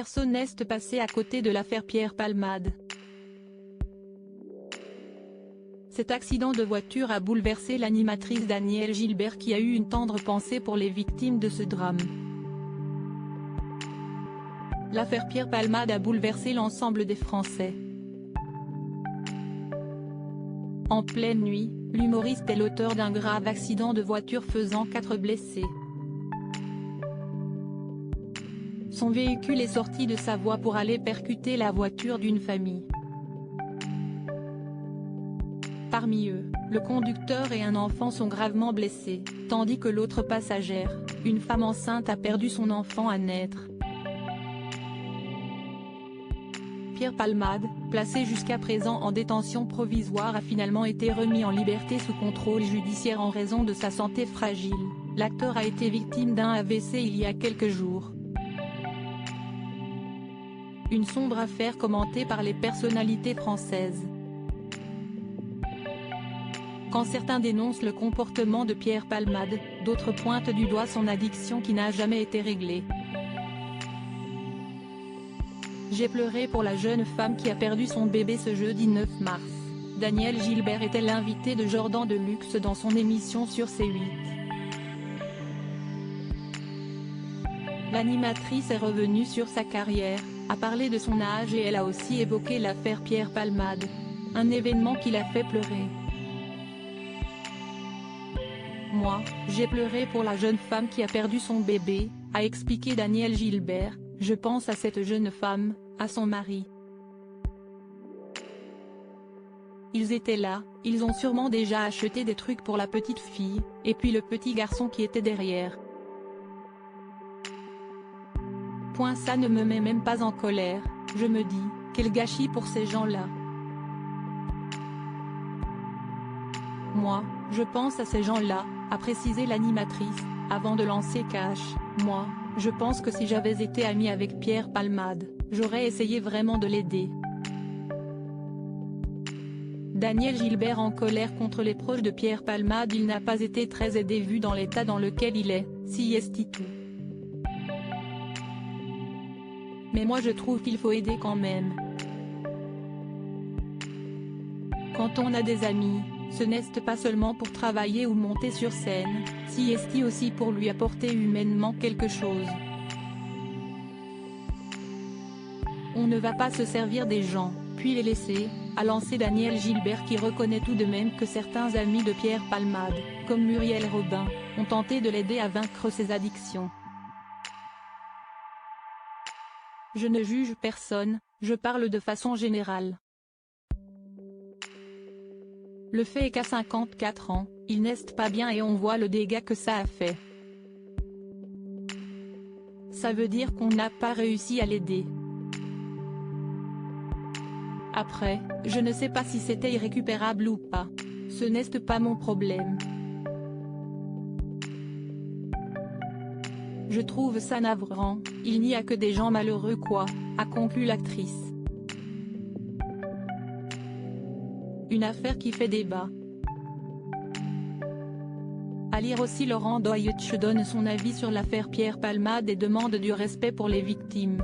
personne n'est passée à côté de l'affaire Pierre Palmade. Cet accident de voiture a bouleversé l'animatrice Danielle Gilbert qui a eu une tendre pensée pour les victimes de ce drame. L'affaire Pierre Palmade a bouleversé l'ensemble des Français. En pleine nuit, l'humoriste est l'auteur d'un grave accident de voiture faisant 4 blessés. Son véhicule est sorti de sa voie pour aller percuter la voiture d'une famille. Parmi eux, le conducteur et un enfant sont gravement blessés, tandis que l'autre passagère, une femme enceinte, a perdu son enfant à naître. Pierre Palmade, placé jusqu'à présent en détention provisoire, a finalement été remis en liberté sous contrôle judiciaire en raison de sa santé fragile. L'acteur a été victime d'un AVC il y a quelques jours. Une sombre affaire commentée par les personnalités françaises. Quand certains dénoncent le comportement de Pierre Palmade, d'autres pointent du doigt son addiction qui n'a jamais été réglée. J'ai pleuré pour la jeune femme qui a perdu son bébé ce jeudi 9 mars. Danielle Gilbert était l'invitée de Jordan Deluxe dans son émission sur C8. L'animatrice est revenue sur sa carrière, a parlé de son âge et elle a aussi évoqué l'affaire Pierre Palmade. Un événement qui l'a fait pleurer. Moi, j'ai pleuré pour la jeune femme qui a perdu son bébé, a expliqué Danielle Gilbert. Je pense à cette jeune femme, à son mari. Ils étaient là, ils ont sûrement déjà acheté des trucs pour la petite fille, et puis le petit garçon qui était derrière. Ça ne me met même pas en colère, je me dis, quel gâchis pour ces gens-là. Moi, je pense à ces gens-là, a précisé l'animatrice, avant de lancer cash. Moi, je pense que si j'avais été amie avec Pierre Palmade, j'aurais essayé vraiment de l'aider. Danielle Gilbert en colère contre les proches de Pierre Palmade. Il n'a pas été très aidé vu dans l'état dans lequel il est, si est tout. Mais moi je trouve qu'il faut aider quand même. Quand on a des amis, ce n'est pas seulement pour travailler ou monter sur scène, si est aussi pour lui apporter humainement quelque chose. On ne va pas se servir des gens, puis les laisser, a lancé Danielle Gilbert qui reconnaît tout de même que certains amis de Pierre Palmade, comme Muriel Robin, ont tenté de l'aider à vaincre ses addictions. Je ne juge personne, je parle de façon générale. Le fait est qu'à 54 ans, il n'est pas bien et on voit le dégât que ça a fait. Ça veut dire qu'on n'a pas réussi à l'aider. Après, je ne sais pas si c'était irrécupérable ou pas. Ce n'est pas mon problème. Je trouve ça navrant, il n'y a que des gens malheureux quoi, a conclu l'actrice. Une affaire qui fait débat. À lire aussi Laurent Deutsch donne son avis sur l'affaire Pierre Palmade et demande du respect pour les victimes.